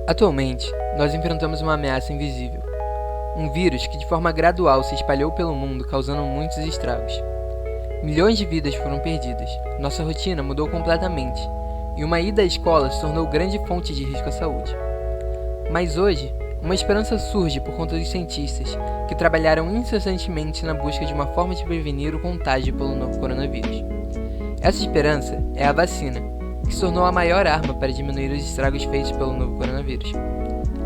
Atualmente, nós enfrentamos uma ameaça invisível. Um vírus que de forma gradual se espalhou pelo mundo, causando muitos estragos. Milhões de vidas foram perdidas, nossa rotina mudou completamente, e uma ida à escola se tornou grande fonte de risco à saúde. Mas hoje, uma esperança surge por conta dos cientistas, que trabalharam incessantemente na busca de uma forma de prevenir o contágio pelo novo coronavírus. Essa esperança é a vacina, que se tornou a maior arma para diminuir os estragos feitos pelo novo coronavírus.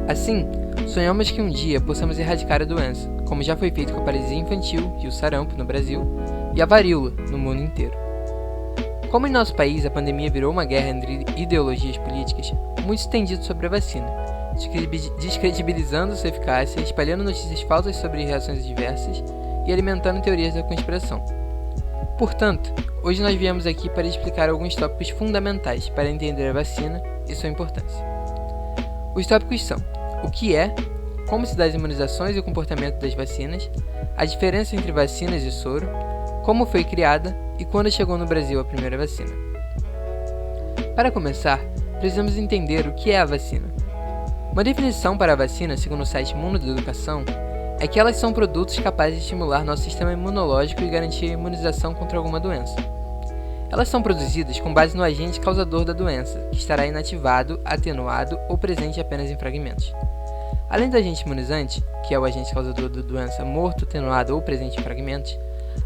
Assim, sonhamos que um dia possamos erradicar a doença, como já foi feito com a paralisia infantil e o sarampo no Brasil, e a varíola no mundo inteiro. Como em nosso país a pandemia virou uma guerra entre ideologias políticas, muitos têm dito sobre a vacina, descredibilizando sua eficácia, espalhando notícias falsas sobre reações adversas e alimentando teorias da conspiração. Portanto, hoje nós viemos aqui para explicar alguns tópicos fundamentais para entender a vacina e sua importância. Os tópicos são: o que é, como se dá as imunizações e o comportamento das vacinas, a diferença entre vacinas e soro, como foi criada e quando chegou no Brasil a primeira vacina. Para começar, precisamos entender o que é a vacina. Uma definição para a vacina, segundo o site Mundo da Educação, é que elas são produtos capazes de estimular nosso sistema imunológico e garantir a imunização contra alguma doença. Elas são produzidas com base no agente causador da doença, que estará inativado, atenuado ou presente apenas em fragmentos. Além do agente imunizante, que é o agente causador da doença morto, atenuado ou presente em fragmentos,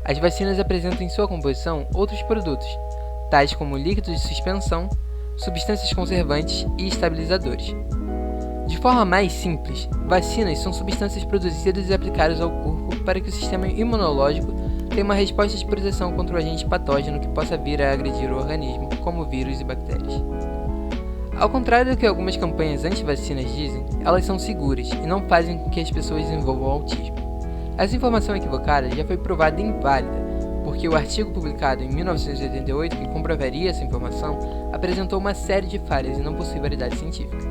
as vacinas apresentam em sua composição outros produtos, tais como líquidos de suspensão, substâncias conservantes e estabilizadores. De forma mais simples, vacinas são substâncias produzidas e aplicadas ao corpo para que o sistema imunológico tenha uma resposta de proteção contra o agente patógeno que possa vir a agredir o organismo, como vírus e bactérias. Ao contrário do que algumas campanhas anti-vacinas dizem, elas são seguras e não fazem com que as pessoas desenvolvam autismo. Essa informação equivocada já foi provada inválida, porque o artigo publicado em 1988 que comprovaria essa informação apresentou uma série de falhas e não possui validade científica.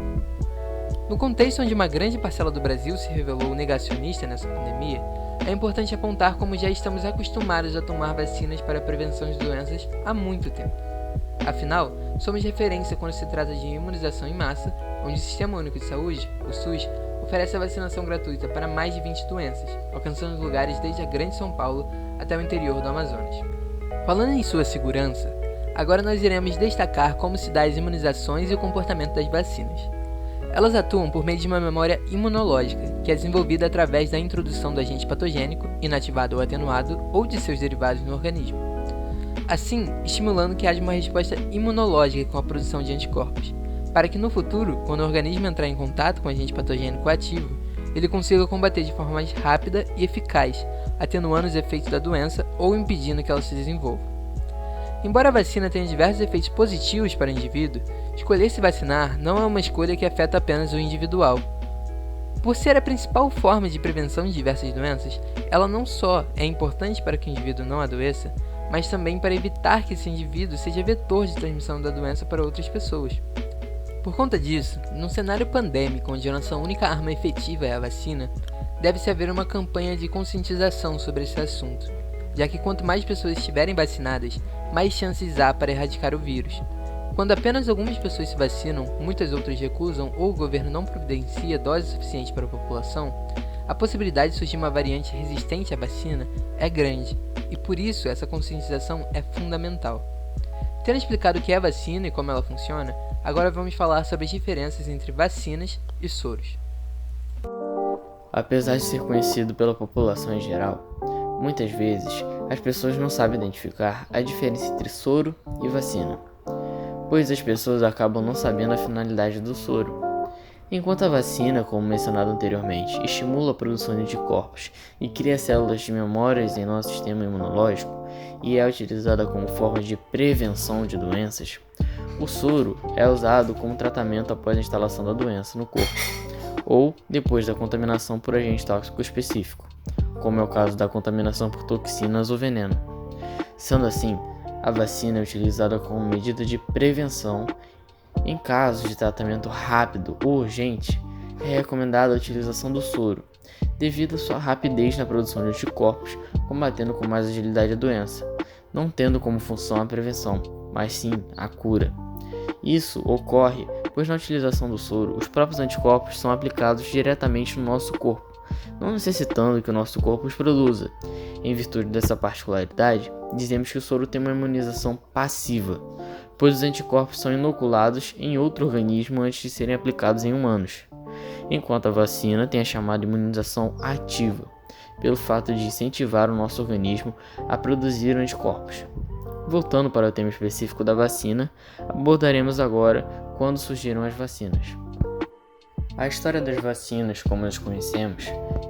No contexto onde uma grande parcela do Brasil se revelou negacionista nessa pandemia, é importante apontar como já estamos acostumados a tomar vacinas para a prevenção de doenças há muito tempo. Afinal, somos referência quando se trata de imunização em massa, onde o Sistema Único de Saúde, o SUS, oferece a vacinação gratuita para mais de 20 doenças, alcançando lugares desde a Grande São Paulo até o interior do Amazonas. Falando em sua segurança, agora nós iremos destacar como se dá as imunizações e o comportamento das vacinas. Elas atuam por meio de uma memória imunológica, que é desenvolvida através da introdução do agente patogênico, inativado ou atenuado, ou de seus derivados no organismo. Assim, estimulando que haja uma resposta imunológica com a produção de anticorpos, para que no futuro, quando o organismo entrar em contato com o agente patogênico ativo, ele consiga combater de forma mais rápida e eficaz, atenuando os efeitos da doença ou impedindo que ela se desenvolva. Embora a vacina tenha diversos efeitos positivos para o indivíduo, escolher se vacinar não é uma escolha que afeta apenas o individual. Por ser a principal forma de prevenção de diversas doenças, ela não só é importante para que o indivíduo não adoeça, mas também para evitar que esse indivíduo seja vetor de transmissão da doença para outras pessoas. Por conta disso, num cenário pandêmico onde a nossa única arma efetiva é a vacina, deve-se haver uma campanha de conscientização sobre esse assunto, já que quanto mais pessoas estiverem vacinadas, mais chances há para erradicar o vírus. Quando apenas algumas pessoas se vacinam, muitas outras recusam ou o governo não providencia doses suficientes para a população, a possibilidade de surgir uma variante resistente à vacina é grande, e por isso essa conscientização é fundamental. Tendo explicado o que é a vacina e como ela funciona, agora vamos falar sobre as diferenças entre vacinas e soros. Apesar de ser conhecido pela população em geral, muitas vezes as pessoas não sabem identificar a diferença entre soro e vacina, pois as pessoas acabam não sabendo a finalidade do soro. Enquanto a vacina, como mencionado anteriormente, estimula a produção de anticorpos e cria células de memórias em nosso sistema imunológico e é utilizada como forma de prevenção de doenças, o soro é usado como tratamento após a instalação da doença no corpo ou depois da contaminação por agente tóxico específico, como é o caso da contaminação por toxinas ou veneno. Sendo assim, a vacina é utilizada como medida de prevenção. Em casos de tratamento rápido ou urgente, é recomendada a utilização do soro, devido à sua rapidez na produção de anticorpos, combatendo com mais agilidade a doença, não tendo como função a prevenção, mas sim a cura. Isso ocorre pois na utilização do soro, os próprios anticorpos são aplicados diretamente no nosso corpo, não necessitando que o nosso corpo os produza. Em virtude dessa particularidade, dizemos que o soro tem uma imunização passiva, pois os anticorpos são inoculados em outro organismo antes de serem aplicados em humanos, enquanto a vacina tem a chamada imunização ativa, pelo fato de incentivar o nosso organismo a produzir anticorpos. Voltando para o tema específico da vacina, abordaremos agora quando surgiram as vacinas. A história das vacinas, como as conhecemos,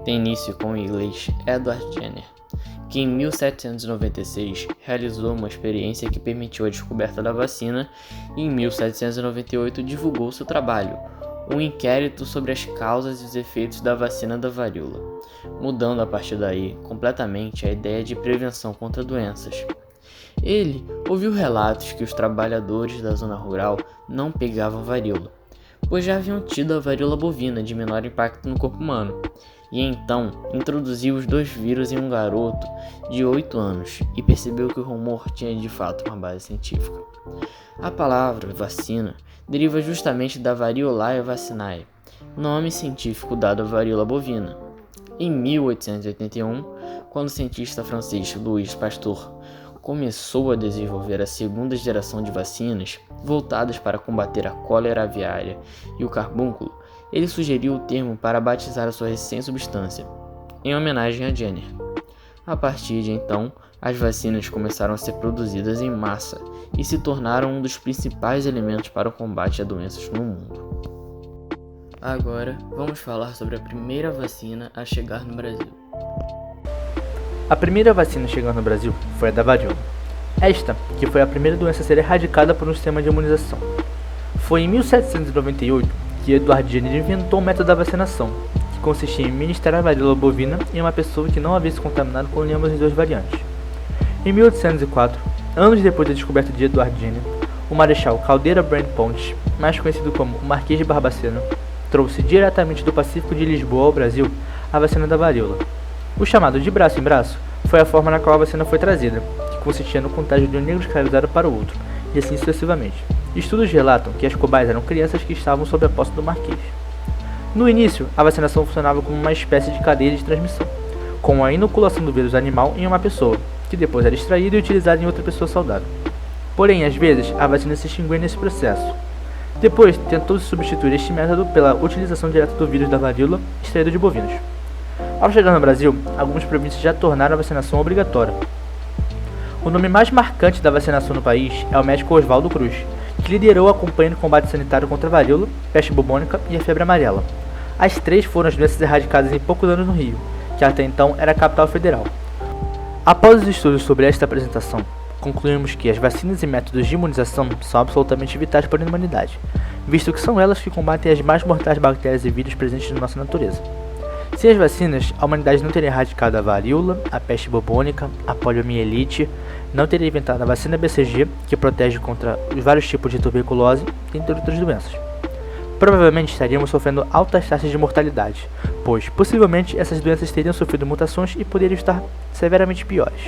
tem início com o inglês Edward Jenner, que em 1796 realizou uma experiência que permitiu a descoberta da vacina e em 1798 divulgou seu trabalho, um inquérito sobre as causas e os efeitos da vacina da varíola, mudando a partir daí completamente a ideia de prevenção contra doenças. Ele ouviu relatos que os trabalhadores da zona rural não pegavam varíola, pois já haviam tido a varíola bovina de menor impacto no corpo humano, e então introduziu os dois vírus em um garoto de 8 anos e percebeu que o rumor tinha de fato uma base científica. A palavra vacina deriva justamente da Variolae vacinae, nome científico dado à varíola bovina. Em 1881, quando o cientista francês Louis Pasteur começou a desenvolver a segunda geração de vacinas voltadas para combater a cólera aviária e o carbúnculo, ele sugeriu o termo para batizar a sua recém-substância, em homenagem a Jenner. A partir de então, as vacinas começaram a ser produzidas em massa e se tornaram um dos principais elementos para o combate a doenças no mundo. Agora, vamos falar sobre a primeira vacina a chegar no Brasil. A primeira vacina a chegar no Brasil foi a da varíola. Esta, que foi a primeira doença a ser erradicada por um sistema de imunização. Foi em 1798 que Edward Jenner inventou o método da vacinação, que consistia em ministrar a varíola bovina em uma pessoa que não havia se contaminado com nenhuma das duas variantes. Em 1804, anos depois da descoberta de Edward Jenner, o Marechal Caldeira Brand Ponte, mais conhecido como o Marquês de Barbacena, trouxe diretamente do Pacífico de Lisboa ao Brasil a vacina da varíola. O chamado de braço em braço foi a forma na qual a vacina foi trazida, que consistia no contágio de um negro escravizado para o outro, e assim sucessivamente. Estudos relatam que as cobaias eram crianças que estavam sob a posse do Marquês. No início, a vacinação funcionava como uma espécie de cadeia de transmissão, com a inoculação do vírus animal em uma pessoa, que depois era extraída e utilizada em outra pessoa saudável. Porém, às vezes, a vacina se extinguia nesse processo. Depois, tentou-se substituir este método pela utilização direta do vírus da varíola extraído de bovinos. Ao chegar no Brasil, algumas províncias já tornaram a vacinação obrigatória. O nome mais marcante da vacinação no país é o médico Oswaldo Cruz, que liderou a campanha de combate sanitário contra a varíola, peste bubônica e a febre amarela. As três foram as doenças erradicadas em poucos anos no Rio, que até então era a capital federal. Após os estudos sobre esta apresentação, concluímos que as vacinas e métodos de imunização são absolutamente vitais para a humanidade, visto que são elas que combatem as mais mortais bactérias e vírus presentes na nossa natureza. Sem as vacinas, a humanidade não teria erradicado a varíola, a peste bubônica, a poliomielite, não teria inventado a vacina BCG, que protege contra os vários tipos de tuberculose, entre outras doenças. Provavelmente estaríamos sofrendo altas taxas de mortalidade, pois possivelmente essas doenças teriam sofrido mutações e poderiam estar severamente piores.